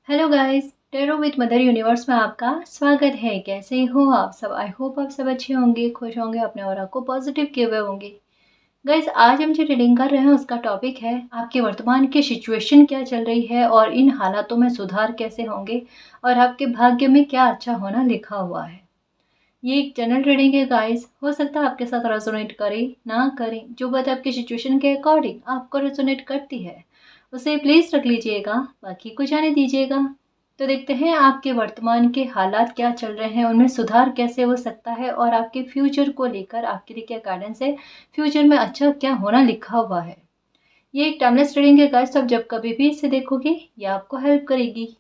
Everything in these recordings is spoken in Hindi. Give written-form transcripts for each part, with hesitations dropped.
Hello guys, tarot with mother universe में आपका स्वागत है। कैसे हो आप सब? आई होप आप सब अच्छे होंगे, खुश होंगे, अपने और को पॉजिटिव किए हुए होंगे। गाइस, आज हम जो रीडिंग कर रहे हैं उसका टॉपिक है आपके वर्तमान की सिचुएशन क्या चल रही है और इन हालातों में सुधार कैसे होंगे और आपके भाग्य में क्या अच्छा होना लिखा हुआ है। ये एक जनरल रीडिंग है गाइस, हो सकता है आपके साथ रेजोनेट करे ना करे। जो बात आपकी सिचुएशन के अकॉर्डिंग आपको रेजोनेट करती है उसे प्लीज रख लीजिएगा, बाकी को जाने दीजिएगा। तो देखते हैं आपके वर्तमान के हालात क्या चल रहे हैं, उनमें सुधार कैसे हो सकता है और आपके फ्यूचर को लेकर आपके लिए क्या गाइडेंस है, फ्यूचर में अच्छा क्या होना लिखा हुआ है। ये एक टाइमलेस रीडिंग है गाइस, आप जब कभी भी इसे देखोगे ये आपको हेल्प करेगी।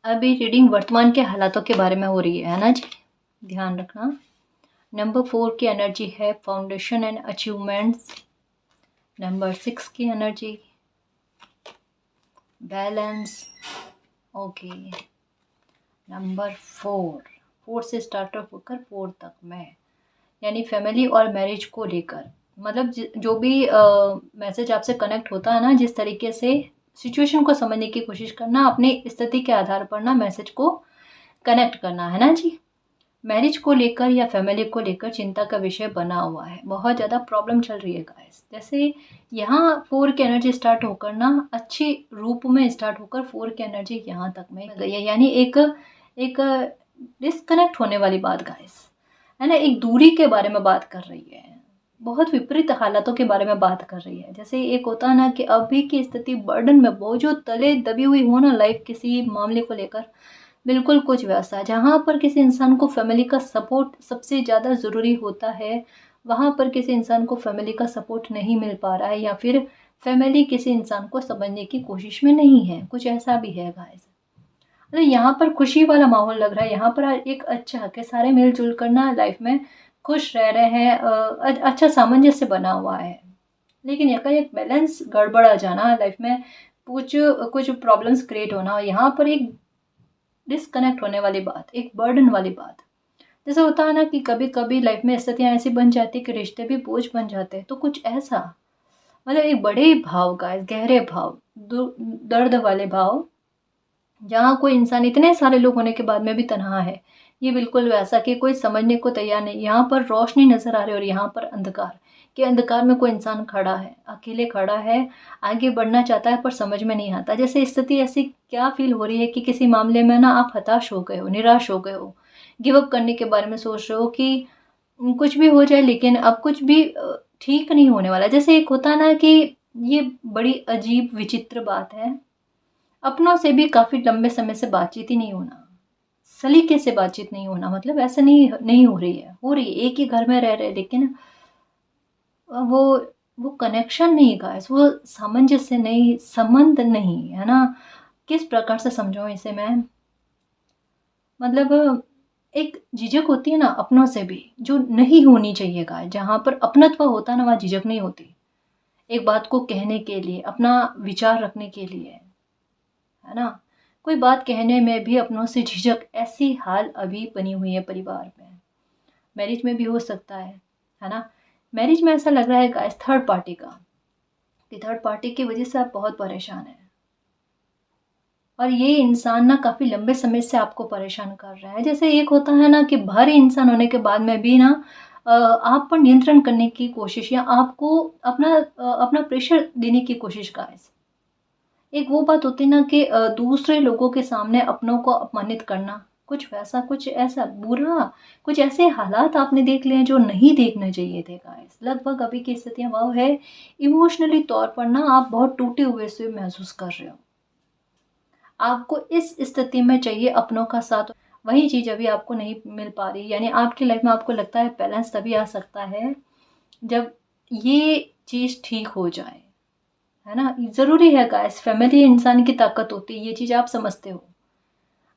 अभी रीडिंग वर्तमान के हालातों के बारे में हो रही है ना जी, ध्यान रखना। नंबर 4 की एनर्जी है फाउंडेशन एंड अचीवमेंट्स। नंबर 6 की एनर्जी बैलेंस। ओके, नंबर 4 से स्टार्ट होकर 4 तक में, यानी फैमिली और मैरिज को लेकर, मतलब जो भी मैसेज आपसे कनेक्ट होता है ना, जिस तरीके से सिचुएशन को समझने की कोशिश करना, अपनी स्थिति के आधार पर ना मैसेज को कनेक्ट करना है ना जी। मैरिज को लेकर या फैमिली को लेकर चिंता का विषय बना हुआ है, बहुत ज़्यादा प्रॉब्लम चल रही है गाइस। जैसे यहाँ 4 की एनर्जी स्टार्ट होकर ना अच्छी रूप में स्टार्ट होकर 4 की एनर्जी यहाँ तक में गई है, यानी एक एक डिस्कनेक्ट होने वाली बात गाइस, है ना। एक दूरी के बारे में बात कर रही है, बहुत विपरीत हालातों के बारे में बात कर रही है। जैसे एक होता है ना कि अभी की स्थिति बर्डन में, वो जो तले दबी हुई हो ना लाइफ किसी मामले को लेकर, बिल्कुल कुछ वैसा। जहाँ पर किसी इंसान को फैमिली का सपोर्ट सबसे ज़्यादा ज़रूरी होता है, वहाँ पर किसी इंसान को फैमिली का सपोर्ट नहीं मिल पा रहा है, या फिर फैमिली किसी इंसान को समझने की कोशिश में नहीं है, कुछ ऐसा भी है गाइस। मतलब यहाँ पर खुशी वाला माहौल लग रहा है, यहाँ पर एक अच्छा के सारे मिलजुल कर ना लाइफ में खुश रह रहे हैं, अच्छा सामंजस्य बना हुआ है। लेकिन एकाएक बैलेंस गड़बड़ा जाना लाइफ में, कुछ कुछ प्रॉब्लम्स क्रिएट होना, यहाँ पर एक डिस्कनेक्ट होने वाली बात, एक बर्डन वाली बात। जैसे होता है ना कि कभी कभी लाइफ में स्थितियाँ ऐसी बन जाती है कि रिश्ते भी बोझ बन जाते हैं, तो कुछ ऐसा, मतलब एक बड़े भाव का, गहरे भाव, दर्द वाले भाव, जहाँ कोई इंसान इतने सारे लोग होने के बाद में भी तन्हा है। ये बिल्कुल वैसा कि कोई समझने को तैयार नहीं। यहाँ पर रोशनी नजर आ रही है और यहाँ पर अंधकार, कि अंधकार में कोई इंसान खड़ा है, अकेले खड़ा है, आगे बढ़ना चाहता है पर समझ में नहीं आता। जैसे स्थिति ऐसी क्या फील हो रही है कि किसी मामले में ना आप हताश हो गए हो, निराश हो गए हो, गिव अप करने के बारे में सोच रहे हो कि कुछ भी हो जाए लेकिन अब कुछ भी ठीक नहीं होने वाला। जैसे एक होता है ना कि ये बड़ी अजीब विचित्र बात है, अपनों से भी काफ़ी लंबे समय से बातचीत ही नहीं होना, सलीके से बातचीत नहीं होना, मतलब ऐसा नहीं नहीं हो रही है, एक ही घर में रह रहे लेकिन वो वो कनेक्शन नहीं गाइस, वो सामंजस्य नहीं, संबंध नहीं है ना। किस प्रकार से समझाऊं इसे मैं, मतलब एक झिझक होती है ना अपनों से भी, जो नहीं होनी चाहिए गाइस। जहाँ पर अपनत्व होता है ना, वहाँ झिझक नहीं होती, एक बात को कहने के लिए, अपना विचार रखने के लिए, है ना। कोई बात कहने में भी अपनों से झिझक, ऐसी हाल अभी बनी हुई है परिवार में। मैरिज में भी हो सकता है ना। मैरिज में ऐसा लग रहा है गाइस थर्ड पार्टी का, कि थर्ड पार्टी की वजह से आप बहुत परेशान हैं, और ये इंसान ना काफ़ी लंबे समय से आपको परेशान कर रहा है। जैसे एक होता है ना कि बाहरी इंसान होने के बाद में भी ना आप पर नियंत्रण करने की कोशिश, या आपको अपना प्रेशर देने की कोशिश गाइस। एक वो बात होती है ना कि दूसरे लोगों के सामने अपनों को अपमानित करना, कुछ वैसा, कुछ ऐसा बुरा, कुछ ऐसे हालात आपने देख लिए हैं जो नहीं देखने चाहिए थे गाइस। लगभग अभी की स्थितियाँ वो है, इमोशनली तौर पर ना आप बहुत टूटे हुए से महसूस कर रहे हो। आपको इस स्थिति में चाहिए अपनों का साथ, वही चीज़ अभी आपको नहीं मिल पा रही। यानी आपकी लाइफ में आपको लगता है बैलेंस तभी आ सकता है जब ये चीज़ ठीक हो जाए, है ना। ज़रूरी है गाइस, फैमिली इंसान की ताकत होती है, ये चीज़ आप समझते हो।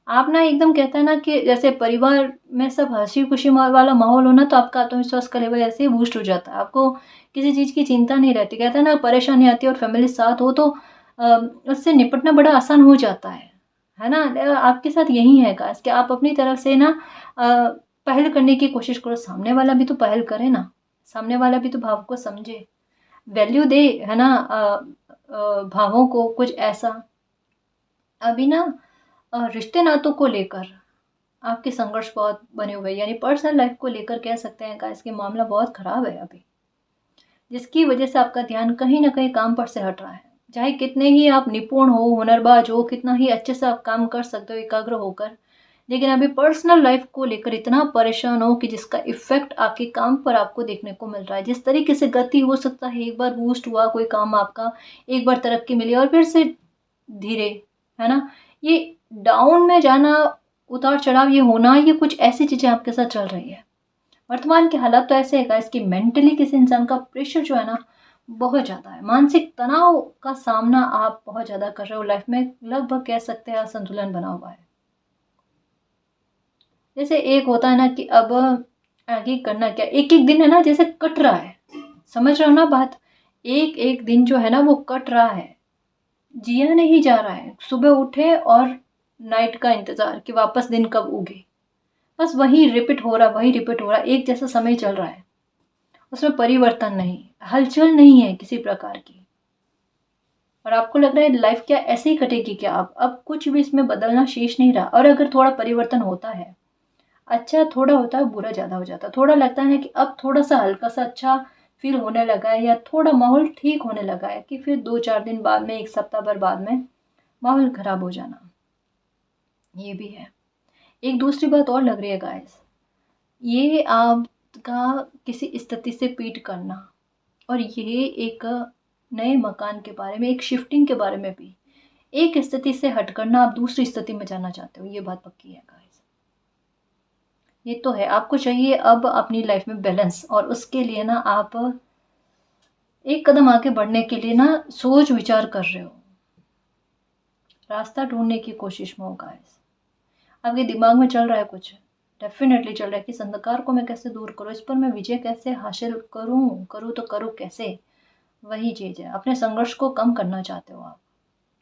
आप ना एकदम कहते हैं ना कि जैसे परिवार में सब हँसी-खुशी वाला माहौल हो ना, तो आपका आत्मविश्वास का लेवल ऐसे ही बूस्ट हो जाता है। आपको किसी चीज़ की चिंता नहीं रहती। कहते हैं ना परेशानी आती है और फैमिली साथ हो तो अ, उससे निपटना बड़ा आसान हो जाता है ना? आपके साथ यही है काश कि आप अपनी तरफ से ना पहल करने की कोशिश करो, सामने वाला भी तो पहल करे ना, सामने वाला भी तो भाव को समझे, वैल्यू दे, है ना? भावों को कुछ ऐसा। अभी ना रिश्ते नातों को लेकर आपके संघर्ष बहुत बने हुए हैं, यानी पर्सनल लाइफ को लेकर कह सकते हैं गाइस कि मामला बहुत खराब है अभी, जिसकी वजह से आपका ध्यान कहीं न कहीं काम पर से हट रहा है। चाहे कितने ही आप निपुण हो, हुनरबाज हो, कितना ही अच्छे से आप काम कर सकते हो एकाग्र होकर, लेकिन अभी पर्सनल लाइफ को लेकर इतना परेशान हो कि जिसका इफ़ेक्ट आपके काम पर आपको देखने को मिल रहा है। जिस तरीके से गति हो सकता है, एक बार बूस्ट हुआ कोई काम आपका, एक बार तरक्की मिली और फिर से धीरे, है ना? ये डाउन में जाना, उतार-चढ़ाव ये होना, ये कुछ ऐसी चीज़ें आपके साथ चल रही है। वर्तमान के हालात तो ऐसे है गाइस कि मेंटली किसी इंसान का प्रेशर जो है ना, बहुत ज़्यादा है। मानसिक तनाव का सामना आप बहुत ज़्यादा कर रहे हो लाइफ में, लगभग कह सकते हैं असंतुलन बना हुआ है। जैसे एक होता है ना कि अब आगे करना क्या? एक-एक दिन है ना जैसे कट रहा है, समझ रहे हो ना बात? एक-एक दिन जो है ना वो कट रहा है, जिया नहीं जा रहा है। सुबह उठे और नाइट का इंतज़ार कि वापस दिन कब उगे। बस वही रिपीट हो रहा, वही रिपीट हो रहा, एक जैसा समय चल रहा है। उसमें परिवर्तन नहीं, हलचल नहीं है किसी प्रकार की। और आपको लग रहा है लाइफ क्या ऐसे ही कटेगी क्या अब कुछ भी इसमें बदलना शेष नहीं रहा। और अगर थोड़ा परिवर्तन होता है, अच्छा थोड़ा होता है, बुरा ज़्यादा हो जाता है। थोड़ा लगता है कि अब थोड़ा-सा हल्का-सा अच्छा फ़ील होने लगा है या थोड़ा माहौल ठीक होने लगा है कि फिर 2-4 दिन बाद में, 1 सप्ताह भर बाद में माहौल ख़राब हो जाना, ये भी है। एक दूसरी बात और लग रही है गाइस, ये आपका किसी स्थिति से पीठ करना और ये एक नए मकान के बारे में, एक शिफ्टिंग के बारे में भी, एक स्थिति से हट कर ना आप दूसरी स्थिति में जाना चाहते हो, ये बात पक्की है गाइस। ये तो है, आपको चाहिए अब अपनी लाइफ में बैलेंस और उसके लिए ना आप एक कदम आगे बढ़ने के लिए ना सोच विचार कर रहे हो, रास्ता ढूँढने की कोशिश में हो गाइस। आपके दिमाग में चल रहा है कुछ, डेफ़िनेटली चल रहा है कि इस अंधकार को मैं कैसे दूर करूँ, इस पर मैं विजय कैसे हासिल करूँ, करूँ तो करूँ कैसे? वही चीज़ है, अपने संघर्ष को कम करना चाहते हो आप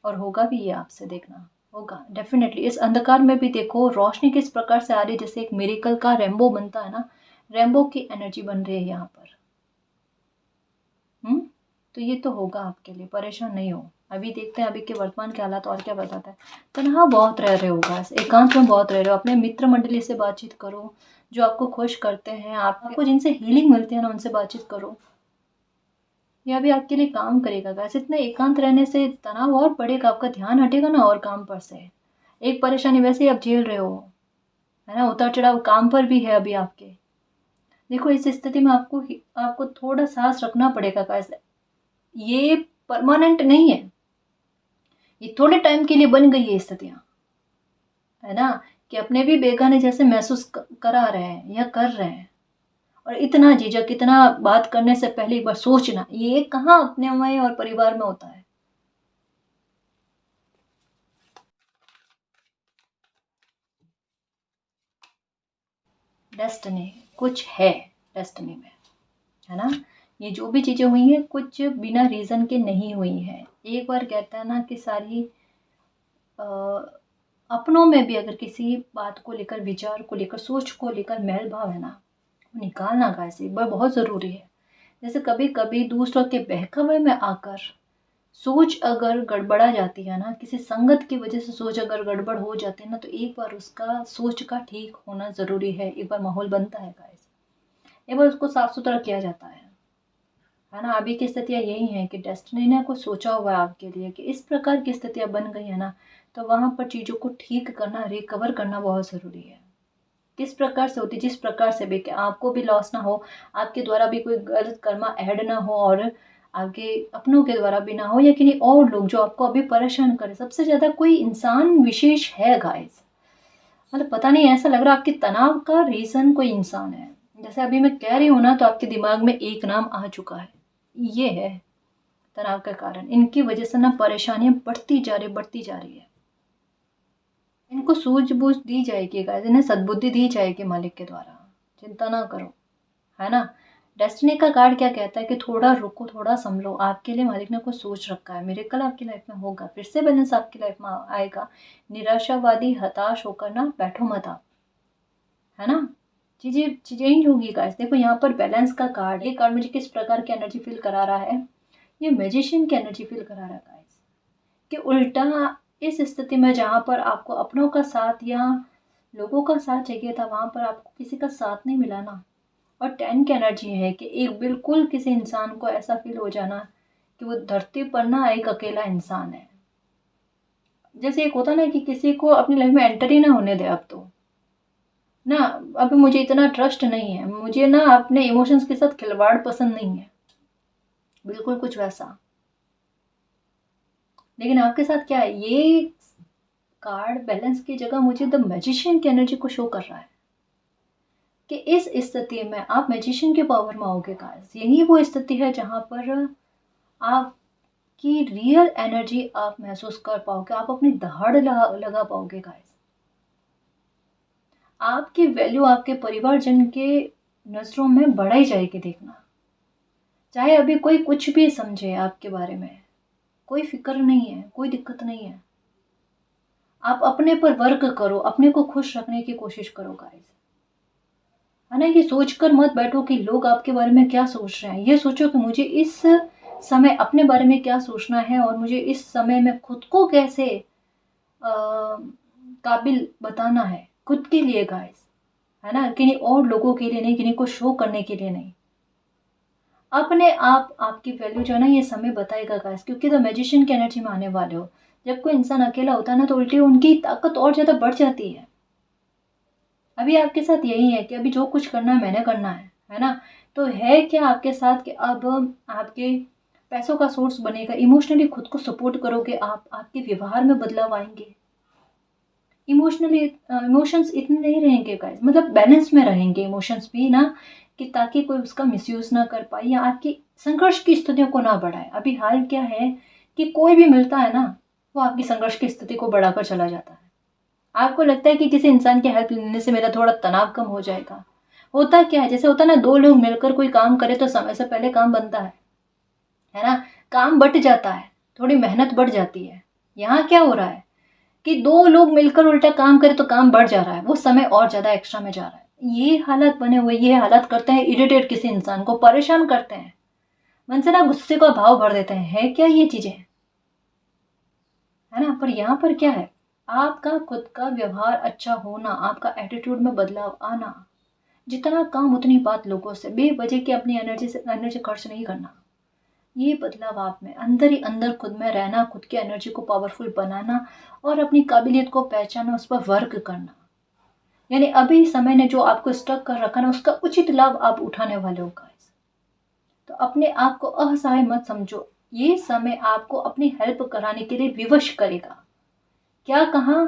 और होगा भी ये आपसे, देखना, होगा डेफ़िनेटली। इस अंधकार में भी देखो रोशनी किस प्रकार से आ रही है, जैसे एक मिरेकल का रेनबो बनता है ना, रेनबो की एनर्जी बन रही है यहाँ पर। हुँ? तो ये तो होगा आपके लिए, परेशान नहीं हो। अभी देखते हैं अभी के वर्तमान के हालात और क्या बताता है। तन्हा बहुत रह रहे हो बस, एकांत में बहुत रह रहे हो, अपने मित्र मंडली से बातचीत करो, जो आपको खुश करते हैं, आपको जिनसे हीलिंग मिलती है ना, उनसे बातचीत करो। ये अभी आपके लिए काम करेगा गाइस। इतने एकांत रहने से तनाव और बढ़ेगा, आपका ध्यान हटेगा ना और काम पर से। एक परेशानी वैसे ही आप झेल रहे हो, है ना? उतार-चढ़ाव काम पर भी है अभी आपके। देखो इस स्थिति में आपको थोड़ा साहस रखना पड़ेगा गाइस। ये परमानेंट नहीं है, ये थोड़े टाइम के लिए बन गई है स्थितियाँ, है ना? कि अपने भी बेगाने जैसे महसूस करा रहे हैं या कर रहे हैं। और इतना झिझक, इतना बात करने से पहले एक बार सोचना, ये कहाँ अपने में और परिवार में होता है। डेस्टिनी कुछ है, डेस्टिनी में, है ना? ये जो भी चीज़ें हुई हैं कुछ बिना रीज़न के नहीं हुई हैं। एक बार कहते हैं ना कि सारी अ, अपनों में भी अगर किसी बात को लेकर, विचार को लेकर, सोच को लेकर मैल भाव है ना, वो निकालना कैसे एक बार बहुत ज़रूरी है। जैसे कभी-कभी दूसरों के बहकावे में आकर सोच अगर गड़बड़ा जाती है ना, किसी संगत की वजह से सोच अगर गड़बड़ हो जाती है ना, तो एक बार उसका सोच का ठीक होना ज़रूरी है। एक बार माहौल बनता है गाइस, एक बार उसको साफ-सुथरा किया जाता है ना? अभी की स्थितियाँ यही हैं कि डेस्टिनी ने कुछ सोचा हुआ है आपके लिए कि इस प्रकार की स्थितियाँ बन गई है ना, तो वहाँ पर चीज़ों को ठीक करना, रिकवर करना बहुत ज़रूरी है। किस प्रकार से होती है, जिस प्रकार से भी कि आपको भी लॉस ना हो, आपके द्वारा भी कोई गलत कर्मा ऐड ना हो और आपके अपनों के द्वारा भी ना हो या किन्हीं और लोग जो आपको अभी परेशान करें। सबसे ज़्यादा कोई इंसान विशेष है गाइस, मतलब पता नहीं ऐसा लग रहा है आपके तनाव का रीज़न कोई इंसान है। जैसे अभी मैं कह रही हूँ ना तो आपके दिमाग में एक नाम आ चुका है, ये है तनाव का कारण। इनकी वजह से ना परेशानियाँ बढ़ती जा रही है। इनको सूझबूझ दी जाएगी गाइस, इन्हें सद्बुद्धि दी जाएगी मालिक के द्वारा, चिंता ना करो, है ना। डेस्टिनी का कार्ड क्या कहता है कि थोड़ा रुको, थोड़ा संभलो, आपके लिए मालिक ने कुछ सोच रखा है, मिरेकल आपकी लाइफ में होगा, फिर से बैलेंस आपकी लाइफ में आएगा। निराशावादी हताश होकर ना बैठो मत आप, है ना। चीजें चेंज होगी गाइस। देखो यहाँ पर बैलेंस का कार्ड, ये कार्ड मुझे किस प्रकार की एनर्जी फील करा रहा है, ये मैजिशियन की एनर्जी फील करा रहा है गाइस, कि उल्टा इस स्थिति में जहाँ पर आपको अपनों का साथ या लोगों का साथ चाहिए था, वहां पर आपको किसी का साथ नहीं मिला ना। और 10 की एनर्जी है कि एक बिल्कुल किसी इंसान को ऐसा फील हो जाना कि वो धरती पर ना एक अकेला इंसान है। जैसे एक होता ना कि किसी को अपनी लाइफ में एंटर ही ना होने दे, अब तो ना, अभी मुझे इतना ट्रस्ट नहीं है, मुझे ना अपने इमोशंस के साथ खिलवाड़ पसंद नहीं है, बिल्कुल कुछ वैसा। लेकिन आपके साथ क्या है, ये कार्ड बैलेंस की जगह मुझे द मैजिशियन की एनर्जी को शो कर रहा है कि इस स्थिति में आप मैजिशियन के पावर में आओगे गाइस। यही वो स्थिति है जहां पर आपकी रियल एनर्जी आप महसूस कर पाओगे, आप अपनी दहाड़ लगा पाओगे गाइस। आपकी वैल्यू आपके परिवारजन के नजरों में बढ़ाई जाएगी, देखना। चाहे अभी कोई कुछ भी समझे आपके बारे में, कोई फिक्र नहीं है, कोई दिक्कत नहीं है। आप अपने पर वर्क करो, अपने को खुश रखने की कोशिश करो गाइस, है ना। ये सोचकर मत बैठो कि लोग आपके बारे में क्या सोच रहे हैं, ये सोचो कि मुझे इस समय अपने बारे में क्या सोचना है और मुझे इस समय में खुद को कैसे काबिल बताना है खुद के लिए गाइस, है ना। किन्हीं और लोगों के लिए नहीं, किन्हीं को शो करने के लिए नहीं, अपने आप आपकी वैल्यू जो है ना ये समय बताएगा गाइस, क्योंकि द मैजिशियन की एनर्जी में आने वाले हो। जब कोई इंसान अकेला होता है ना, तो उल्टी उनकी ताकत और ज्यादा बढ़ जाती है। अभी आपके साथ यही है कि अभी जो कुछ करना है मैंने करना है ना। तो है क्या आपके साथ कि अब आपके पैसों का सोर्स बनेगा, इमोशनली खुद को सपोर्ट करोगे आप, आपके व्यवहार में बदलाव आएंगे, इमोशनली इमोशंस इतने नहीं रहेंगे गाइस, मतलब बैलेंस में रहेंगे इमोशंस भी ना, कि ताकि कोई उसका मिसयूज ना कर पाए या आपकी संघर्ष की स्थितियों को ना बढ़ाए। अभी हाल क्या है कि कोई भी मिलता है ना, वो आपकी संघर्ष की स्थिति को बढ़ाकर चला जाता है। आपको लगता है कि किसी इंसान की हेल्प लेने से मेरा थोड़ा तनाव कम हो जाएगा। होता क्या है, जैसे होता है ना, दो लोग मिलकर कोई काम करे तो समय से पहले काम बनता है ना। काम बट जाता है, थोड़ी मेहनत बढ़ जाती है। यहाँ क्या हो रहा है कि दो लोग मिलकर उल्टा काम करे तो काम बढ़ जा रहा है, वो समय और ज्यादा एक्स्ट्रा में जा रहा है। ये हालात बने हुए, ये हालात करते हैं इरिटेट, किसी इंसान को परेशान करते हैं, मन से ना गुस्से का भाव भर देते हैं। है क्या ये चीजें, है ना। पर यहाँ पर क्या है, आपका खुद का व्यवहार अच्छा होना, आपका एटीट्यूड में बदलाव आना, जितना काम उतनी बात, लोगों से बेवजह की अपनी एनर्जी खर्च नहीं करना, ये बदलाव आप में अंदर ही अंदर खुद में रहना, खुद की एनर्जी को पावरफुल बनाना और अपनी काबिलियत को पहचाना, उस पर वर्क करना। यानी अभी समय ने जो आपको स्टक कर रखा ना, उसका उचित लाभ आप उठाने वाले हो गाइस। तो अपने आप को असहाय मत समझो, ये समय आपको अपनी हेल्प कराने के लिए विवश करेगा। क्या कहा,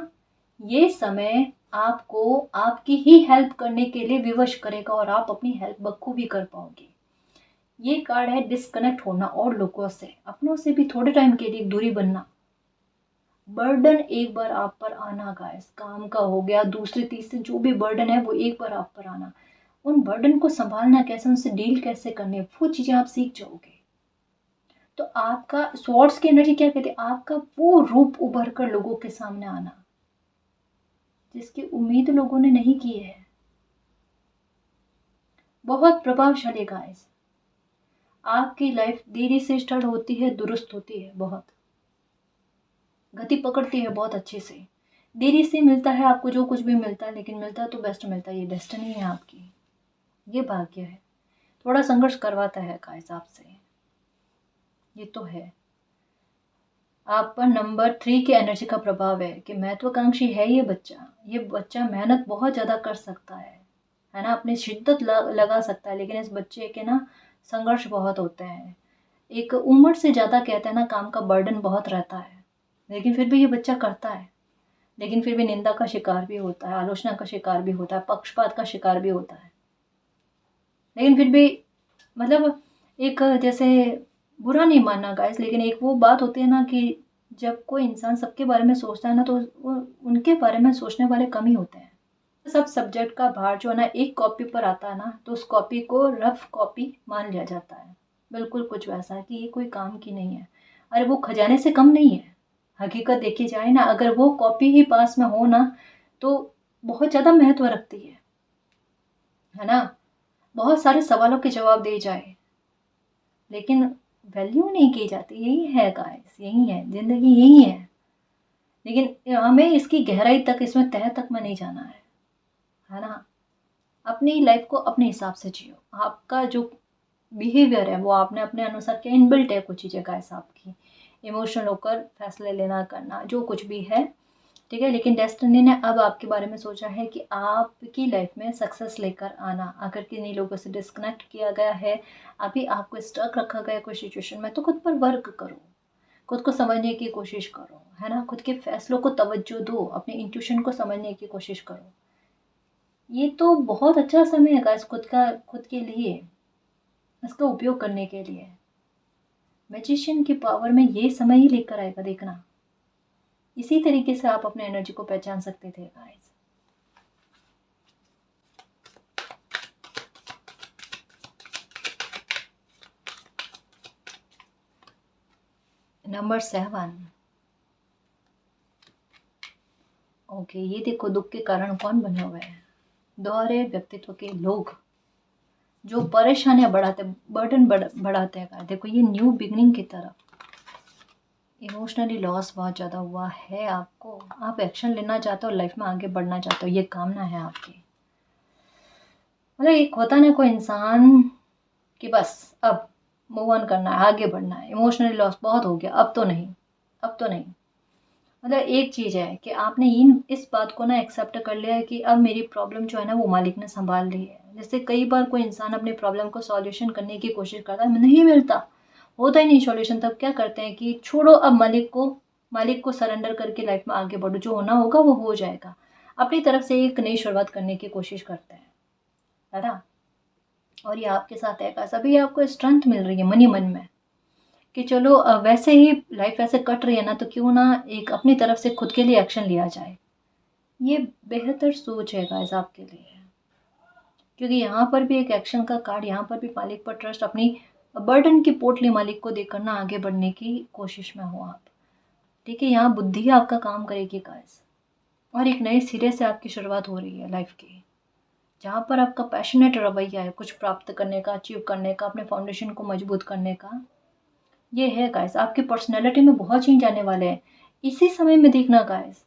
ये समय आपको आपकी ही हेल्प करने के लिए विवश करेगा और आप अपनी हेल्प बखूबी कर पाओगे। ये कार्ड है डिस्कनेक्ट होना और लोगों से, अपनों से भी थोड़े टाइम के लिए दूरी बनना। बर्डन एक बार आप पर आना गाइस, काम का हो गया, दूसरे तीसरे जो भी बर्डन है वो एक बार आप पर आना। उन बर्डन को संभालना कैसे, उनसे डील कैसे करने, वो चीजें आप सीख जाओगे। तो आपका स्वॉर्ड्स की एनर्जी क्या कहती है, आपका वो रूप उभर कर लोगों के सामने आना जिसकी उम्मीद लोगों ने नहीं की है। बहुत प्रभावशाली गाइस। आपकी लाइफ देरी से स्टार्ट होती है, दुरुस्त होती है, बहुत गति पकड़ती है बहुत अच्छे से। देरी से मिलता है आपको जो कुछ भी मिलता है, लेकिन मिलता है तो बेस्ट मिलता है। ये डेस्टिनी है आपकी, ये भाग्य है। थोड़ा संघर्ष करवाता है गाइस आपसे, ये तो है। आप पर नंबर 3 की एनर्जी का प्रभाव है कि महत्वाकांक्षी है ये बच्चा। ये बच्चा मेहनत बहुत ज़्यादा कर सकता है ना, अपनी शिद्दत लगा सकता है, लेकिन इस बच्चे के ना संघर्ष बहुत होते हैं। एक उम्र से ज़्यादा कहते हैं ना, काम का बर्डन बहुत रहता है, लेकिन फिर भी ये बच्चा करता है। लेकिन फिर भी निंदा का शिकार भी होता है, आलोचना का शिकार भी होता है, पक्षपात का शिकार भी होता है। लेकिन फिर भी मतलब एक जैसे बुरा नहीं मानना गाइस, लेकिन एक वो बात होती है ना कि जब कोई इंसान सबके बारे में सोचता है ना, तो वो उनके बारे में सोचने वाले कम ही होते हैं। सब सब्जेक्ट का भार जो है ना एक कॉपी पर आता है ना, तो उस कॉपी को रफ कॉपी मान लिया जाता है। बिल्कुल कुछ वैसा है कि ये कोई काम की नहीं है। अरे वो खजाने से कम नहीं है। हकीकत देखी जाए ना, अगर वो कॉपी ही पास में हो ना, तो बहुत ज़्यादा महत्व रखती है ना? बहुत सारे सवालों के जवाब दिए जाए, लेकिन वैल्यू नहीं की जाती। यही है गाइस, यही है ज़िंदगी, यही है। लेकिन हमें इसकी गहराई तक, इसमें तह तक में नहीं जाना है ना? अपनी लाइफ को अपने हिसाब से जियो। आपका जो बिहेवियर है वो आपने अपने अनुसार किया, इनबिल्ट है कुछ चीज़ें गाइस आपकी। इमोशनल होकर फैसले लेना करना जो कुछ भी है, ठीक है? लेकिन डेस्टिनी ने अब आपके बारे में सोचा है कि आपकी लाइफ में सक्सेस लेकर आना। अगर किन्हीं लोगों से डिस्कनेक्ट किया गया है, अभी आपको स्टक रखा गया है कोई सिचुएशन में, तो खुद पर वर्क करो, खुद को समझने की कोशिश करो, है ना? खुद के फैसलों को तवज्जो दो, अपने इंट्यूशन को समझने की कोशिश करो। ये तो बहुत अच्छा समय है गाइस खुद के लिए, इसका उपयोग करने के लिए। मैजिशियन की पावर में ये समय ही लेकर आएगा, देखना। इसी तरीके से आप अपने एनर्जी को पहचान सकते थे गाइस। नंबर 7। ओके, ये देखो दुख के कारण कौन बने हुए हैं। दोहरे व्यक्तित्व के लोग जो परेशानियां बढ़ाते, बर्डन बढ़ाते हैं। देखो ये न्यू बिगनिंग की तरफ। इमोशनली लॉस बहुत ज़्यादा हुआ है आपको। आप एक्शन लेना चाहते हो, लाइफ में आगे बढ़ना चाहते हो, ये कामना है आपकी। मतलब एक होता ना कोई इंसान कि बस अब मूव ऑन करना है, आगे बढ़ना है, इमोशनली लॉस बहुत हो गया, अब तो नहीं, अब तो नहीं। मतलब एक चीज़ है कि आपने इन इस बात को ना एक्सेप्ट कर लिया है कि अब मेरी प्रॉब्लम जो है ना वो मालिक ने संभाल ली है। जैसे कई बार कोई इंसान अपनी प्रॉब्लम को सॉल्यूशन करने की कोशिश करता है, नहीं मिलता, होता ही नहीं सॉल्यूशन, तब क्या करते हैं कि छोड़ो अब मालिक को सरेंडर करके लाइफ में आगे बढ़ो, जो होना होगा वो हो जाएगा। अपनी तरफ से एक नई शुरुआत करने की कोशिश करते हैं, है ना? और ये आपके साथ है, ऐसा भी आपको स्ट्रेंथ मिल रही है मन ही मन में कि चलो वैसे ही लाइफ ऐसे कट रही है ना, तो क्यों ना एक अपनी तरफ से खुद के लिए एक्शन लिया जाए। ये बेहतर सोच है गाइस आपके लिए, क्योंकि यहाँ पर भी एक एक्शन का कार्ड, यहाँ पर भी मालिक पर ट्रस्ट, अपनी बर्डन की पोटली मालिक को देकर ना आगे बढ़ने की कोशिश में हो आप। ठीक है, यहाँ बुद्धि आपका काम करेगी गाइस, और एक नए सिरे से आपकी शुरुआत हो रही है लाइफ की, जहाँ पर आपका पैशनेट रवैया है कुछ प्राप्त करने का, अचीव करने का, अपने फाउंडेशन को मजबूत करने का। ये है गाइस, आपकी पर्सनैलिटी में बहुत चेंज आने वाले हैं इसी समय में, देखना गाइस।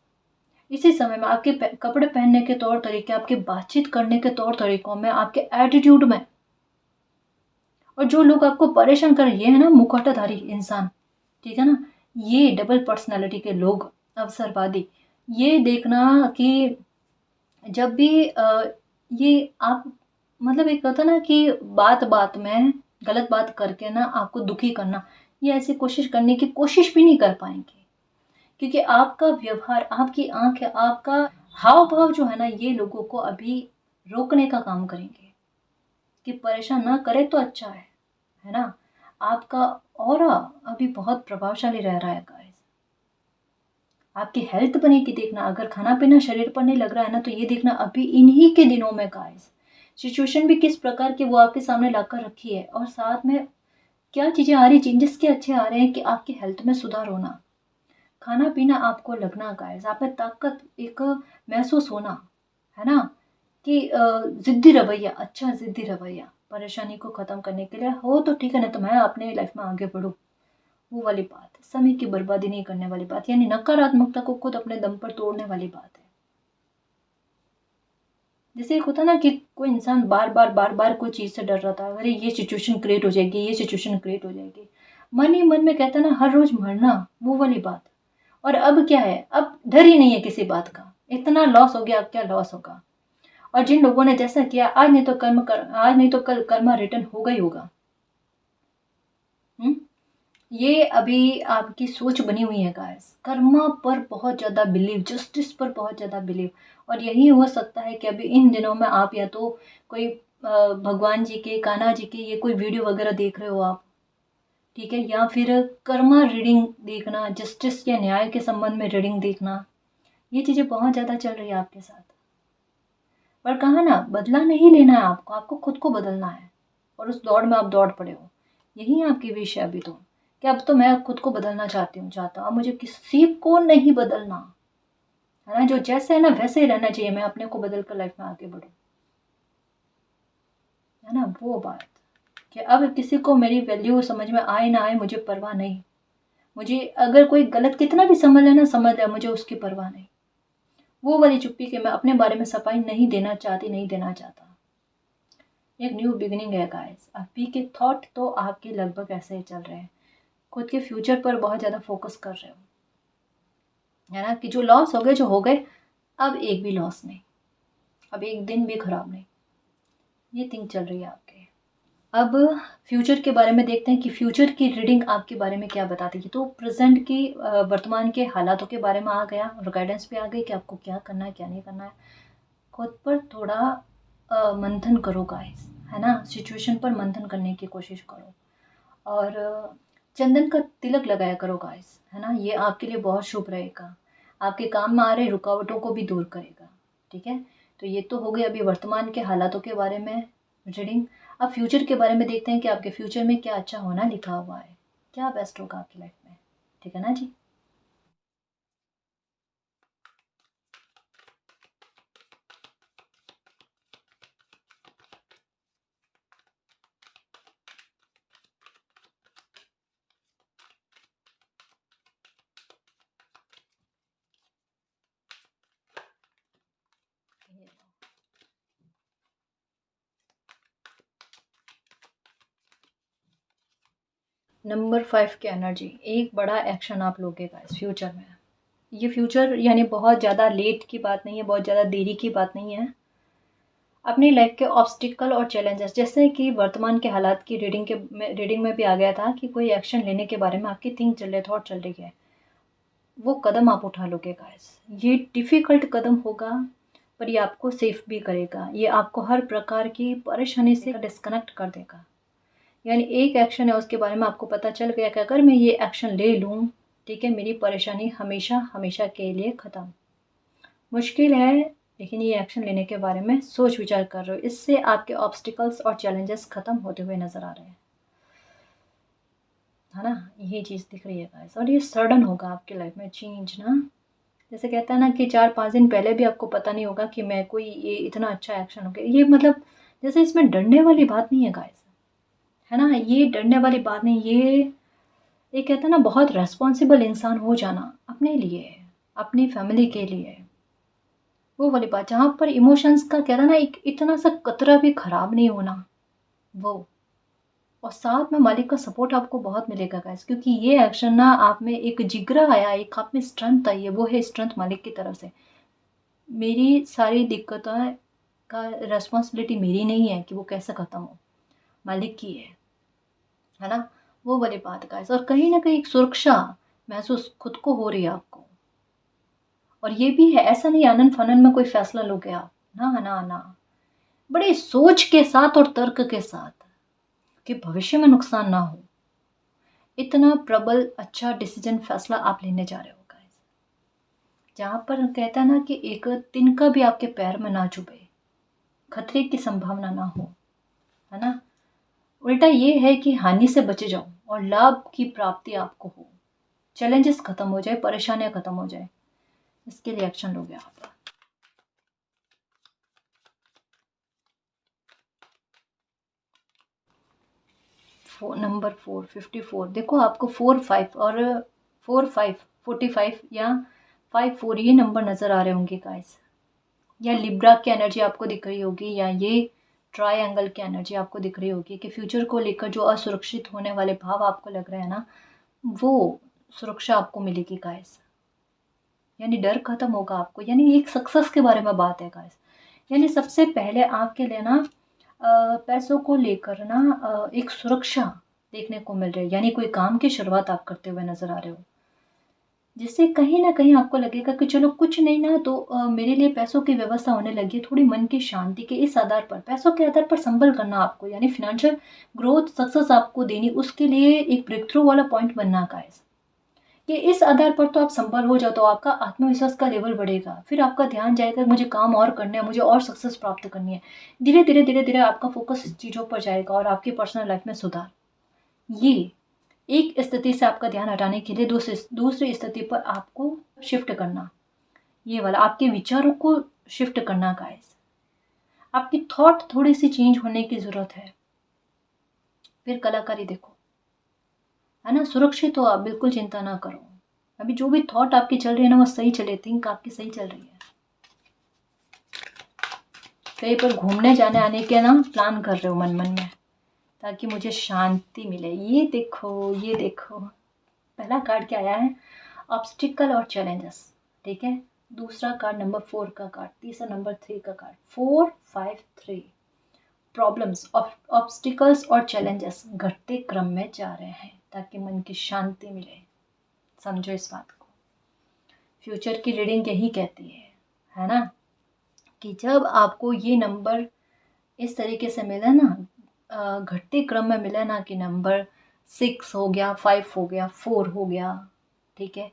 इसी समय में आपके कपड़े पहनने के तौर तरीके, आपके बातचीत करने के तौर तरीकों में, आपके एटीट्यूड में। और जो लोग आपको परेशान कर, ये है ना मुखौटाधारी इंसान, ठीक है ना, ये डबल पर्सनैलिटी के लोग, अवसरवादी, ये देखना कि जब भी ये आप, मतलब एक होता ना कि बात बात में गलत बात करके ना आपको दुखी करना, ये ऐसी कोशिश करने की कोशिश भी नहीं कर पाएंगे, क्योंकि आपका व्यवहार, आपकी आंख, आपका हाव भाव जो है ना, ये लोगों को अभी रोकने का काम करेंगे कि परेशान ना करे तो अच्छा है ना? आपका ऑरा अभी बहुत प्रभावशाली रह रहा है गाइस। आपकी हेल्थ बनेगी, देखना। अगर खाना पीना शरीर पर नहीं लग रहा है ना, तो ये देखना अभी इन्हीं के दिनों में गाइस सिचुएशन भी किस प्रकार की वो आपके सामने लाकर रखी है, और साथ में क्या चीज़ें आ रही, चेंजेस के अच्छे आ रहे हैं कि आपकी हेल्थ में सुधार होना, खाना पीना आपको लगना गाइस, आप में ताकत एक महसूस होना, है ना? कि ज़िद्दी रवैया, अच्छा ज़िद्दी रवैया, परेशानी को ख़त्म करने के लिए हो तो ठीक है, नहीं तो मैं अपने लाइफ में आगे बढ़ूँ, वो वाली बात, समय की बर्बादी नहीं करने वाली बात, यानी नकारात्मकता को खुद अपने दम पर तोड़ने वाली बात है। जैसे एक होता ना कि कोई इंसान बार बार कोई चीज़ से डर रहा था, अरे ये सिचुएशन क्रिएट हो जाएगी, ये सिचुएशन क्रिएट हो जाएगी, मन ही मन में कहता ना हर रोज मरना, वो वाली बात। और अब क्या है, अब डर ही नहीं है किसी बात का, इतना लॉस हो गया, अब क्या लॉस होगा। और जिन लोगों ने जैसा किया, आज नहीं तो आज नहीं तो कल कर्मा रिटर्न होगा ही होगा। ये अभी आपकी सोच बनी हुई है गाइस, कर्मा पर बहुत ज़्यादा बिलीव, जस्टिस पर बहुत ज़्यादा बिलीव। और यही हो सकता है कि अभी इन दिनों में आप या तो कोई भगवान जी के, कान्हा जी के ये कोई वीडियो वगैरह देख रहे हो आप, ठीक है, या फिर कर्मा रीडिंग देखना, जस्टिस या न्याय के संबंध में रीडिंग देखना, ये चीज़ें बहुत ज़्यादा चल रही है आपके साथ। पर कहा ना, बदला नहीं लेना है आपको, आपको खुद को बदलना है, और उस दौड़ में आप दौड़ पड़े हो। यही आपकी विश है अभी तो, कि अब तो मैं खुद को बदलना चाहता हूँ, अब मुझे किसी को नहीं बदलना है ना, जो जैसे है ना वैसे ही रहना चाहिए, मैं अपने को बदल कर लाइफ में आगे बढ़ूँ, है ना, वो बात कि अब किसी को मेरी वैल्यू समझ में आए ना आए मुझे परवाह नहीं। मुझे अगर कोई गलत कितना भी समझ लेना, समझ ले, मुझे उसकी परवाह नहीं। वो वाली चुप्पी कि मैं अपने बारे में सफाई नहीं देना चाहती, नहीं देना चाहता। एक न्यू बिगिनिंग है गाइस। अभी के थॉट तो आपके लगभग ऐसे ही चल रहे हैं, खुद के फ्यूचर पर बहुत ज़्यादा फोकस कर रहे हो, है ना, कि जो लॉस हो गए जो हो गए, अब एक भी लॉस नहीं, अब एक दिन भी खराब नहीं, ये थिंक चल रही है आपके। अब फ्यूचर के बारे में देखते हैं कि फ्यूचर की रीडिंग आपके बारे में क्या बताती है। तो प्रेजेंट की वर्तमान के हालातों के बारे में आ गया, और गाइडेंस भी आ गई कि आपको क्या करना है क्या नहीं करना है। खुद पर थोड़ा मंथन करो गाइस, है ना, सिचुएशन पर मंथन करने की कोशिश करो, और चंदन का तिलक लगाया करो गाइस, है ना, ये आपके लिए बहुत शुभ रहेगा, आपके काम में आ रहे रुकावटों को भी दूर करेगा। ठीक है, तो ये तो हो गई अभी वर्तमान के हालातों के बारे में रीडिंग। अब फ्यूचर के बारे में देखते हैं कि आपके फ्यूचर में क्या अच्छा होना लिखा हुआ है, क्या बेस्ट होगा आपकी लाइफ में। ठीक है ना जी। नंबर 5 की एनर्जी, एक बड़ा एक्शन आप लोगे गाइस फ्यूचर में। ये फ्यूचर यानी बहुत ज़्यादा लेट की बात नहीं है, बहुत ज़्यादा देरी की बात नहीं है। अपनी लाइफ के ऑब्स्टिकल और चैलेंजेस, जैसे कि वर्तमान के हालात की रीडिंग में भी आ गया था कि कोई एक्शन लेने के बारे में आपकी थिंक चल रही, थॉट चल रही है, वो कदम आप उठा लोगे गाइस। ये डिफ़िकल्ट कदम होगा, पर ये आपको सेफ भी करेगा, ये आपको हर प्रकार की परेशानी से डिस्कनेक्ट कर देगा। यानी एक एक्शन है, उसके बारे में आपको पता चल गया कि अगर मैं ये एक्शन ले लूँ, ठीक है, मेरी परेशानी हमेशा हमेशा के लिए ख़त्म। मुश्किल है, लेकिन ये एक्शन लेने के बारे में सोच विचार कर रहे हो, इससे आपके ऑब्स्टिकल्स और चैलेंजेस ख़त्म होते हुए नज़र आ रहे हैं, है ना, ये चीज़ दिख रही है गाइस। और ये सडन होगा आपकी लाइफ में चेंज ना, जैसे कहता है ना कि 4-5 दिन पहले भी आपको पता नहीं होगा कि मैं कोई ये इतना अच्छा एक्शन हो गया, ये मतलब जैसे इसमें डरने वाली बात नहीं है गाइस, है ना, ये डरने वाली बात नहीं, ये कहता है ना बहुत रेस्पॉन्सिबल इंसान हो जाना अपने लिए, अपनी फैमिली के लिए, वो वाली बात जहाँ पर इमोशंस का कहता है ना एक इतना सा कतरा भी खराब नहीं होना, वो, और साथ में मालिक का सपोर्ट आपको बहुत मिलेगा गाइस, क्योंकि ये एक्शन ना आप में एक जिगरा आया, एक आप में स्ट्रेंथ आई है, वो है स्ट्रेंथ मालिक की तरफ से। मेरी सारी दिक्कतें का रेस्पॉन्सिबिलिटी मेरी नहीं है कि वो कैसे खत्म हो, मालिक की है ना, वो वाली बात गाइस। और कहीं ना कहीं एक सुरक्षा महसूस खुद को हो रही है आपको, और ये भी है, ऐसा नहीं आनन फानन में कोई फैसला लोगे आप, ना ना ना, बड़े सोच के साथ और तर्क के साथ कि भविष्य में नुकसान ना हो, इतना प्रबल अच्छा डिसीजन फैसला आप लेने जा रहे हो गाइस, जहाँ पर कहता है ना कि एक तिनका भी आपके पैर में ना चुभे, खतरे की संभावना ना हो, है ना, उल्टा ये है कि हानि से बचे जाओ और लाभ की प्राप्ति आपको हो, चैलेंजेस खत्म हो जाए, परेशानियां खत्म हो जाए, इसके लिए एक्शन लोगे आप। नंबर 4 54, देखो आपको 4 5 और 4 5 45 या 5 4 ये नंबर नज़र आ रहे होंगे गाइस, या लिब्रा की एनर्जी आपको दिख रही होगी, या ये ट्रायंगल की एनर्जी आपको दिख रही होगी कि फ्यूचर को लेकर जो असुरक्षित होने वाले भाव आपको लग रहे हैं ना, वो सुरक्षा आपको मिलेगी गाइस, यानी डर खत्म होगा आपको, यानी एक सक्सेस के बारे में बात है गाइस। यानी सबसे पहले आपके लिए ना पैसों को लेकर ना एक सुरक्षा देखने को मिल रही है, यानी कोई काम की शुरुआत आप करते हुए नजर आ रहे हो, जिससे कहीं न कहीं आपको लगेगा कि चलो कुछ नहीं ना तो मेरे लिए पैसों की व्यवस्था होने लगी है, थोड़ी मन की शांति के इस आधार पर, पैसों के आधार पर संभल करना आपको, यानी फ़ाइनेंशियल ग्रोथ, सक्सेस आपको देनी, उसके लिए एक ब्रेक थ्रू वाला पॉइंट बनना गाइस। कि इस आधार पर तो आप संपन्न हो जाओ तो आपका आत्मविश्वास का लेवल बढ़ेगा, फिर आपका ध्यान जाएगा मुझे काम और करना है, मुझे और सक्सेस प्राप्त करनी है। धीरे धीरे आपका फोकस इस चीज़ों पर जाएगा और आपकी पर्सनल लाइफ में सुधार। ये एक स्थिति से आपका ध्यान हटाने के लिए दूसरी स्थिति पर आपको शिफ्ट करना, ये वाला आपके विचारों को शिफ्ट करना गाइस। आपकी थॉट थोड़ी सी चेंज होने की ज़रूरत है। फिर कलाकारी देखो, है ना, सुरक्षित हो आप, बिल्कुल चिंता ना करो। अभी जो भी थॉट आपकी चल रही है ना वो सही चले, थिंक आपकी सही चल रही है। कहीं पर घूमने जाने आने के ना प्लान कर रहे हो मन मन में, ताकि मुझे शांति मिले। ये देखो, ये देखो, पहला कार्ड क्या आया है, ऑब्स्टिकल और चैलेंजेस, ठीक है। दूसरा कार्ड नंबर 4 का कार्ड, तीसरा नंबर 3 का कार्ड, 4 5 3। प्रॉब्लम्स, ऑब्स्टिकल्स और चैलेंजेस घटते क्रम में जा रहे हैं ताकि मन की शांति मिले। समझो इस बात को। फ्यूचर की रीडिंग यही कहती है ना, कि जब आपको ये नंबर इस तरीके से मिला ना, घटते क्रम में मिला ना, कि नंबर 6 हो गया, 5 हो गया, 4 हो गया, ठीक है,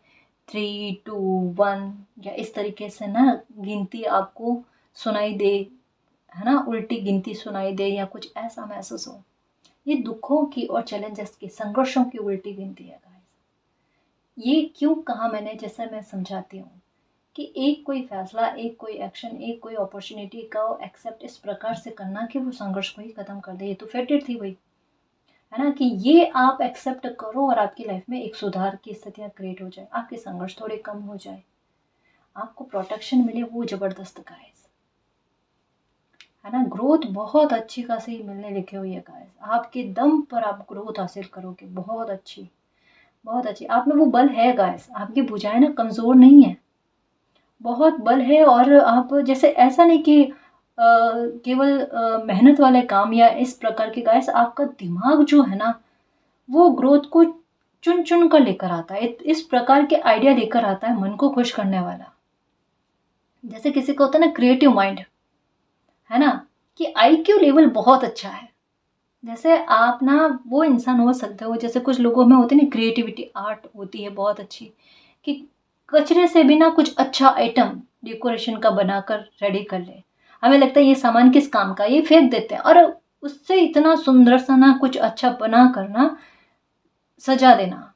3 2 1, या इस तरीके से ना गिनती आपको सुनाई दे, है ना, उल्टी गिनती सुनाई दे या कुछ ऐसा महसूस हो, ये दुखों की और चैलेंजेस की, संघर्षों की उल्टी गिनती है गाइस। ये क्यों कहा मैंने, जैसे मैं समझाती हूँ कि एक कोई फैसला, एक कोई एक्शन, एक कोई अपॉर्चुनिटी को एक्सेप्ट इस प्रकार से करना कि वो संघर्ष को ही खत्म कर दे। ये तो फेटेड थी वही, है ना, कि ये आप एक्सेप्ट करो और आपकी लाइफ में एक सुधार की स्थितियाँ क्रिएट हो जाए, आपके संघर्ष थोड़े कम हो जाए, आपको प्रोटेक्शन मिले, वो जबरदस्त गाइस, है ना। ग्रोथ बहुत अच्छी खासी मिलने लिखी हुई है गाइस, आपके दम पर आप ग्रोथ हासिल करोगे, बहुत अच्छी, बहुत अच्छी। आप में वो बल है गाइस, आपकी भुजाएं ना कमज़ोर नहीं है, बहुत बल है। और आप जैसे ऐसा नहीं कि केवल मेहनत वाले काम या इस प्रकार के गाइस, आपका दिमाग जो है ना वो ग्रोथ को चुन चुन कर लेकर आता है, इस प्रकार के आइडिया लेकर आता है मन को खुश करने वाला। जैसे किसी को होता है ना क्रिएटिव माइंड, है ना, कि आईक्यू लेवल बहुत अच्छा है। जैसे आप ना वो इंसान हो सकते हो, जैसे कुछ लोगों में होती है ना क्रिएटिविटी, आर्ट होती है बहुत अच्छी, कि कचरे से भी ना कुछ अच्छा आइटम डेकोरेशन का बनाकर रेडी कर ले। हमें लगता है ये सामान किस काम का, ये फेंक देते हैं, और उससे इतना सुंदर सा ना कुछ अच्छा बना कर ना सजा देना,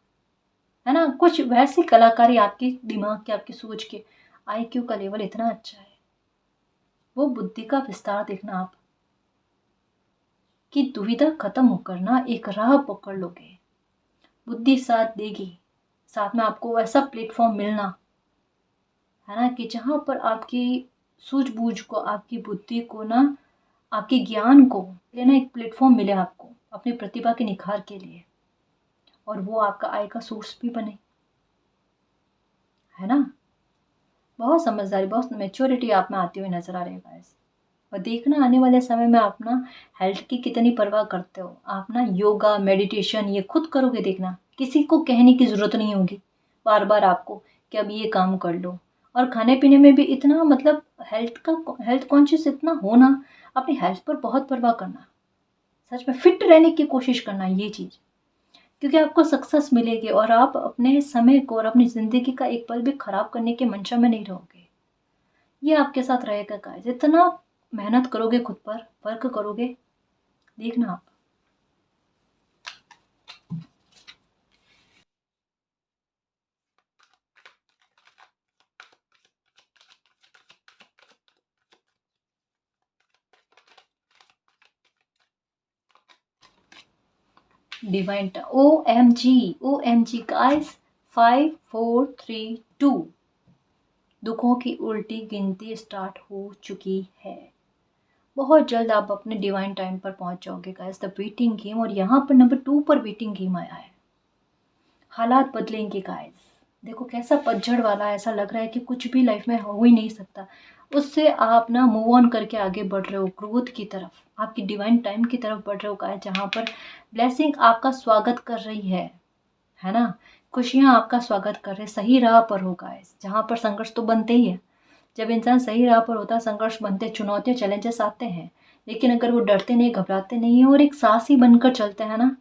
है ना, कुछ वैसी कलाकारी आपकी दिमाग की, आपकी सोच के, आईक्यू का लेवल इतना अच्छा है। वो बुद्धि का विस्तार देखना आप, कि दुविधा खत्म होकर ना एक राह पकड़ लोगे, बुद्धि साथ देगी, साथ में आपको वैसा प्लेटफॉर्म मिलना, है ना, कि जहाँ पर आपकी सूझबूझ को, आपकी बुद्धि को ना, आपके ज्ञान को लेना एक प्लेटफॉर्म मिले आपको अपनी प्रतिभा के निखार के लिए, और वो आपका आय का सोर्स भी बने, है ना। बहुत समझदारी, बहुत मैच्योरिटी आप में आती हुई नजर आ रही है गाइस। और देखना आने वाले समय में आप ना हेल्थ की कितनी परवाह करते हो, आप ना योगा, मेडिटेशन ये खुद करोगे, देखना किसी को कहने की ज़रूरत नहीं होगी बार बार आपको कि अब ये काम कर लो। और खाने पीने में भी इतना, मतलब हेल्थ कॉन्शियस इतना होना, अपनी हेल्थ पर बहुत परवाह करना, सच में फिट रहने की कोशिश करना, ये चीज़, क्योंकि आपको सक्सेस मिलेगी और आप अपने समय को और अपनी ज़िंदगी का एक पल भी खराब करने के मंशा में नहीं रहोगे। ये आपके साथ रहेगा गाइस, जितना मेहनत करोगे खुद पर, वर्क करोगे, देखना आप। Divine, O M G guys, 5 4 3 2, दुखों की उल्टी गिनती स्टार्ट हो चुकी है। बहुत जल्द आप अपने डिवाइन टाइम पर पहुंच जाओगे गाइस, द वेटिंग गेम, और यहाँ पर नंबर 2 पर वेटिंग गेम आया है। हालात बदलेंगे गाइस, देखो कैसा पतझड़ वाला, ऐसा लग रहा है कि कुछ भी लाइफ में हो ही नहीं सकता, उससे आप ना मूव ऑन करके आगे बढ़ रहे हो ग्रोथ की तरफ, आपकी डिवाइन टाइम की तरफ बढ़ रहे हो गाइस, जहाँ पर ब्लेसिंग आपका स्वागत कर रही है ना, खुशियाँ आपका स्वागत कर रहे, सही राह पर हो गाइस। जहाँ पर संघर्ष तो बनते ही है, जब इंसान सही राह पर होता है संघर्ष बनते, चुनौतियाँ चैलेंजेस आते हैं, लेकिन अगर वो डरते नहीं, घबराते नहीं हैं और एक साहसी बनकर चलते हैं ना,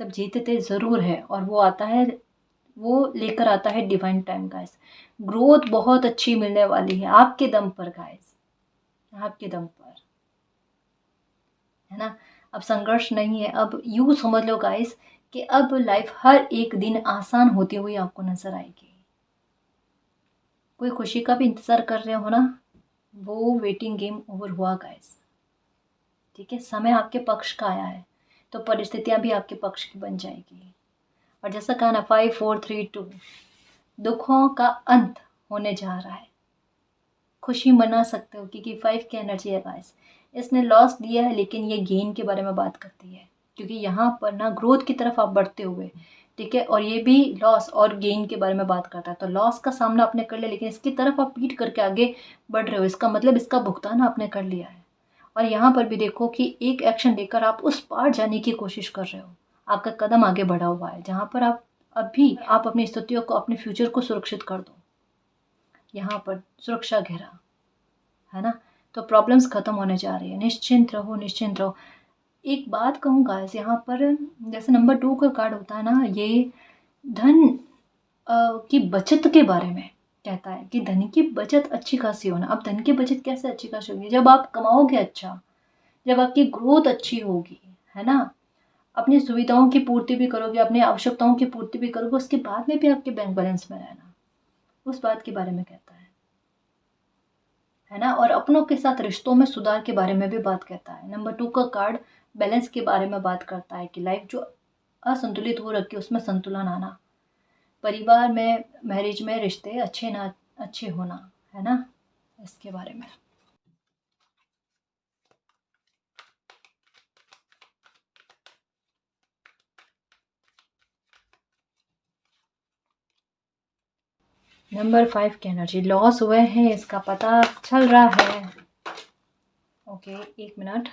तब जीतते ज़रूर है। और वो आता है, वो लेकर आता है डिवाइन टाइम गाइस। ग्रोथ बहुत अच्छी मिलने वाली है आपके दम पर गाइस, आपके दम पर, है ना। अब संघर्ष नहीं है, अब यूँ समझ लो गाइस कि अब लाइफ हर एक दिन आसान होती हुई आपको नज़र आएगी। कोई खुशी का भी इंतज़ार कर रहे हो ना, वो वेटिंग गेम ओवर हुआ गाइस। ठीक है, समय आपके पक्ष का आया है, तो परिस्थितियाँ भी आपके पक्ष की बन जाएगी। और जैसा कहा ना 5 4 3 2, दुखों का अंत होने जा रहा है। खुशी मना सकते हो क्योंकि 5 की एनर्जी है गाइस। इसने लॉस दिया है लेकिन ये गेन के बारे में बात करती है, क्योंकि यहाँ पर ना ग्रोथ की तरफ आप बढ़ते हुए, ठीक है, और ये भी लॉस और गेन के बारे में बात करता है। तो लॉस का सामना आपने कर लिया लेकिन इसकी तरफ आप पीट करके आगे बढ़ रहे हो, इसका मतलब इसका भुगतान आपने कर लिया है। और यहाँ पर भी देखो कि एक एक्शन लेकर आप उस पार जाने की कोशिश कर रहे हो, आपका कदम आगे बढ़ा हुआ है, जहाँ पर आप अभी आप अपनी स्थितियों को, अपने फ्यूचर को सुरक्षित कर दो। यहाँ पर सुरक्षा घेरा, है ना। तो प्रॉब्लम्स खत्म होने जा रही है, निश्चिंत रहो, निश्चिंत रहो। एक बात कहूँगा इस यहाँ पर, जैसे नंबर 2 का कार्ड होता है ना, ये धन की बचत के बारे में कहता है कि धन की बचत अच्छी खासी होना। अब धन की बचत कैसे अच्छी खासी होगी? जब आप कमाओगे अच्छा, जब आपकी ग्रोथ अच्छी होगी, है ना, अपनी सुविधाओं की पूर्ति भी करोगे, अपनी आवश्यकताओं की पूर्ति भी करोगे, उसके बाद में भी आपके बैंक बैलेंस में रहना, उस बात के बारे में कहता है ना। और अपनों के साथ रिश्तों में सुधार के बारे में भी बात करता है। नंबर 2 का कार्ड बैलेंस के बारे में बात करता है कि लाइफ जो असंतुलित हो रखी है उसमें संतुलन आना, परिवार में, मैरिज में रिश्ते अच्छे ना अच्छे होना, है ना, इसके बारे में। नंबर 5 की एनर्जी, लॉस हुए हैं इसका पता चल रहा है। Okay, 1 minute.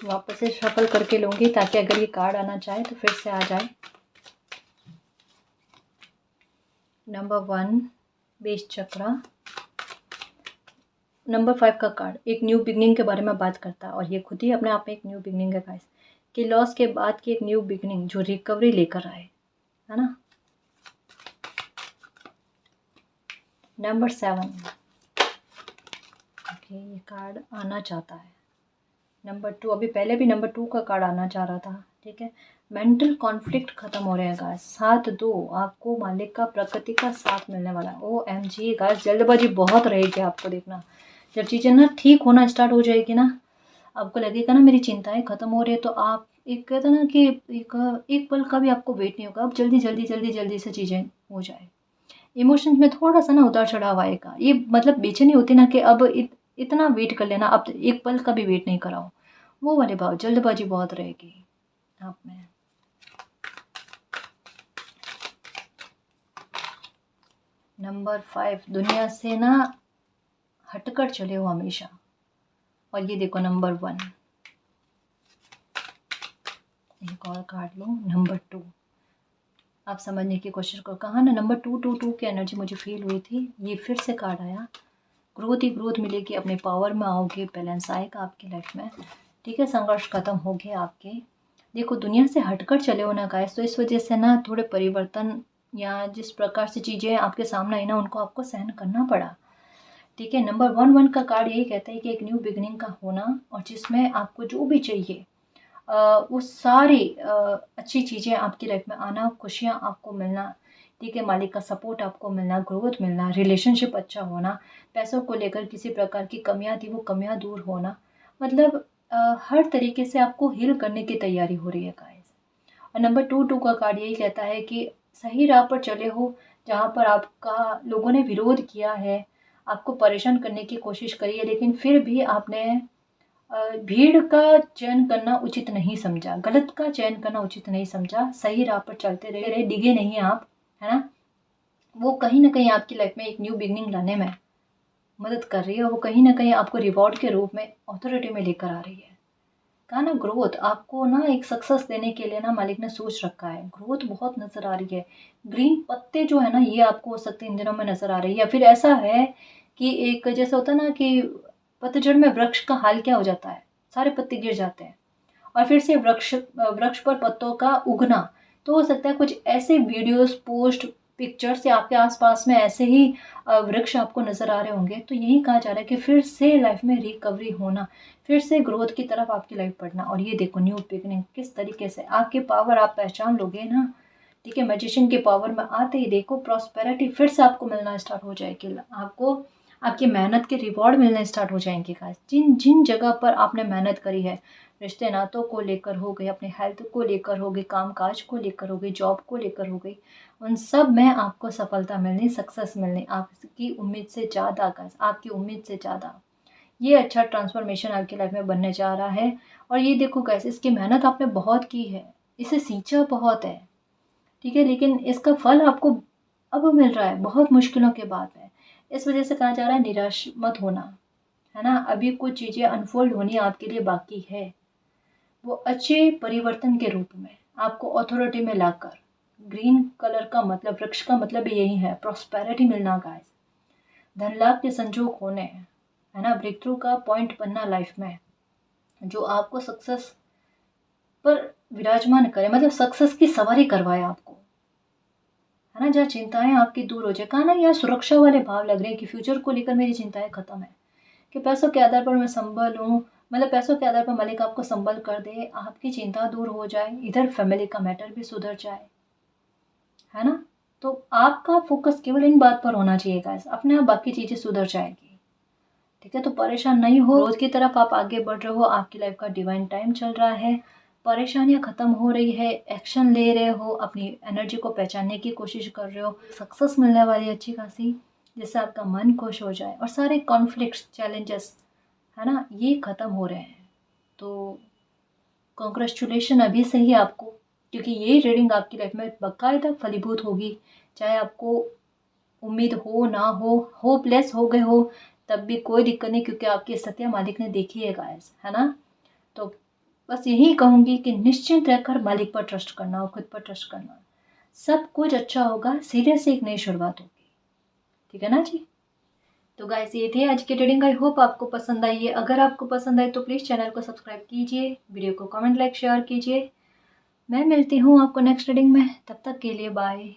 वापस से शफल करके लूँगी ताकि अगर ये कार्ड आना चाहे तो फिर से आ जाए। नंबर 1 बेस चक्रा। नंबर 5 का कार्ड एक न्यू बिगनिंग के बारे में बात करता है, और ये खुद ही अपने आप में एक न्यू बिगनिंग है गाइस, कि लॉस के बाद की एक न्यू बिगनिंग जो रिकवरी लेकर आए, है ना। नंबर 7, ओके, ये कार्ड आना चाहता है। नंबर 2, अभी पहले भी नंबर 2 का कार्ड आना चाह रहा था, ठीक है। मेंटल कॉन्फ्लिक्ट खत्म हो रहे हैं गाइस। 7-2, आपको मालिक का, प्रकृति का साथ मिलने वाला है। OMG गाइस, जल्दबाजी बहुत रहेगी आपको, देखना जब चीज़ें ना ठीक होना स्टार्ट हो जाएगी ना, आपको लगेगा ना मेरी चिंताएं खत्म हो रही है, तो आप एक कहते हैं ना कि एक पल का भी आपको वेट नहीं होगा, अब जल्दी जल्दी जल्दी जल्दी से चीज़ें हो जाए। इमोशंस में थोड़ा सा ना उतार चढ़ाव आएगा, ये मतलब बेचैनी होती ना कि अब इतना वेट कर लेना, अब एक पल का भी वेट नहीं कराओ, वो वाले भाव, जल्दबाजी बहुत रहेगी आप में। नंबर 5, दुनिया से ना हटकर चले हो हमेशा। और ये देखो नंबर 1, एक और कार्ड लो, नंबर 2। आप समझने की कोशिश करो, कहा ना नंबर 2 की एनर्जी मुझे फील हुई थी, ये फिर से कार्ड आया। ग्रोथ ही ग्रोथ मिलेगी, अपने पावर में आओगे, बैलेंस आएगा आपकी लाइफ में, ठीक है, संघर्ष खत्म हो गए आपके। देखो दुनिया से हटकर चले हो ना गाइस, तो इस वजह से ना थोड़े परिवर्तन या जिस प्रकार से चीज़ें आपके सामने आई ना, उनको आपको सहन करना पड़ा, ठीक है। नंबर 1 का कार्ड यही कहता है कि एक न्यू बिगनिंग का होना, और जिसमें आपको जो भी चाहिए वो सारी अच्छी चीज़ें आपकी लाइफ में आना, खुशियाँ आपको मिलना, ठीक है, मालिक का सपोर्ट आपको मिलना, ग्रोथ मिलना, रिलेशनशिप अच्छा होना, पैसों को लेकर किसी प्रकार की कमियाँ थी वो कमियाँ दूर होना, मतलब हर तरीके से आपको हील करने की तैयारी हो रही है गाइस। और नंबर 2 का कार्ड यही कहता है कि सही राह पर चले हो, जहाँ पर आपका लोगों ने विरोध किया है, आपको परेशान करने की कोशिश करी है, लेकिन फिर भी आपने भीड़ का चयन करना उचित नहीं समझा, गलत का चयन करना उचित नहीं समझा, सही राह पर चलते रहे, डिगे नहीं आप, है ना। वो कहीं ना कहीं आपकी लाइफ में एक न्यू बिगनिंग लाने में मदद कर रही है, वो कहीं ना कहीं आपको रिवॉर्ड के रूप में अथॉरिटी में लेकर आ रही है। कहा ना ग्रोथ आपको ना एक सक्सेस देने के लिए ना मालिक ने सोच रखा है, ग्रोथ बहुत नज़र आ रही है। ग्रीन पत्ते जो है ना ये आपको हो सकते हैं इन दिनों में नज़र आ रही है, या फिर ऐसा है कि एक जैसे होता है ना कि पतझड़ में वृक्ष का हाल क्या हो जाता है, सारे पत्ते गिर जाते हैं और फिर से वृक्ष वृक्ष पर पत्तों का उगना। तो हो सकता है कुछ ऐसे वीडियोस पोस्ट पिक्चर्स या आपके आसपास में ऐसे ही वृक्ष आपको नज़र आ रहे होंगे। तो यही कहा जा रहा है कि फिर से लाइफ में रिकवरी होना, फिर से ग्रोथ की तरफ आपकी लाइफ बढ़ना। और ये देखो न्यू बिगनिंग किस तरीके से आपके पावर आप पहचान लोगे ना, ठीक है, मैजिशियन के पावर में आते ही देखो प्रॉस्पेरिटी फिर से आपको मिलना स्टार्ट हो जाएगी, आपको आपकी मेहनत के रिवॉर्ड मिलने स्टार्ट हो जाएंगे गाइस। जिन जिन जगह पर आपने मेहनत करी है, रिश्ते नातों को लेकर हो गई, अपने हेल्थ को लेकर हो गई, काम काज को लेकर हो गई, जॉब को लेकर हो गई, उन सब में आपको सफलता मिलनी, सक्सेस मिलनी, आपकी उम्मीद से ज़्यादा गाइस, आपकी उम्मीद से ज़्यादा। ये अच्छा ट्रांसफॉर्मेशन आपकी लाइफ में बनने जा रहा है। और ये देखो गाइस, इसकी मेहनत आपने बहुत की है, इसे सींचा बहुत है, ठीक है, लेकिन इसका फल आपको अब मिल रहा है बहुत मुश्किलों के बाद है। इस वजह से कहा जा रहा है निराश मत होना, है ना, अभी कुछ चीज़ें अनफोल्ड होनी आपके लिए बाकी है, वो अच्छे परिवर्तन के रूप में आपको अथॉरिटी में लाकर। ग्रीन कलर का मतलब, वृक्ष का मतलब यही है, प्रॉस्पेरिटी मिलना गाइस, धन लाभ के संजोग होने, है ना, ब्रेक थ्रू का पॉइंट बनना लाइफ में, जो आपको सक्सेस पर विराजमान करे, मतलब सक्सेस की सवारी करवाए आपको, है ना, जहाँ चिंताएं आपकी दूर हो जाए। कहा ना यहाँ सुरक्षा वाले भाव लग रहे हैं कि फ्यूचर को लेकर मेरी चिंताएं खत्म है, कि पैसों के आधार पर मैं संबल हूँ, मतलब पैसों के आधार पर मालिक आपको संबल कर दे, आपकी चिंता दूर हो जाए, इधर फैमिली का मैटर भी सुधर जाए, है ना। तो आपका फोकस केवल इन बात पर होना चाहिए गाइस, अपने आप बाकी चीज़ें सुधर जाएगी, ठीक है। तो परेशान नहीं हो, ग्रोथ की तरफ आप आगे बढ़ रहे हो, आपकी लाइफ का डिवाइन टाइम चल रहा है, परेशानियां खत्म हो रही है, एक्शन ले रहे हो, अपनी एनर्जी को पहचानने की कोशिश कर रहे हो, सक्सेस मिलने वाली है अच्छी खासी, जिससे आपका मन खुश हो जाए और सारे कॉन्फ्लिक्ट्स चैलेंजेस, है ना, ये ख़त्म हो रहे हैं। तो कॉन्ग्रेचुलेशन अभी से ही आपको, क्योंकि ये रीडिंग आपकी लाइफ में बाकायदा फलीभूत होगी, चाहे आपको उम्मीद हो ना हो, होपलेस हो गए हो, तब भी कोई दिक्कत नहीं, क्योंकि आपकी सत्या मालिक ने देखी है गाइस, है ना। तो बस यही कहूँगी कि निश्चिंत रहकर मालिक पर ट्रस्ट करना और खुद पर ट्रस्ट करना, सब कुछ अच्छा होगा, सीधे से एक नई शुरुआत होगी, ठीक है ना जी। तो गाइस ये थी आज की रीडिंग, आई होप आपको पसंद आई है। अगर आपको पसंद आई तो प्लीज़ चैनल को सब्सक्राइब कीजिए, वीडियो को कमेंट लाइक शेयर कीजिए। मैं मिलती हूँ आपको नेक्स्ट रीडिंग में, तब तक के लिए बाय।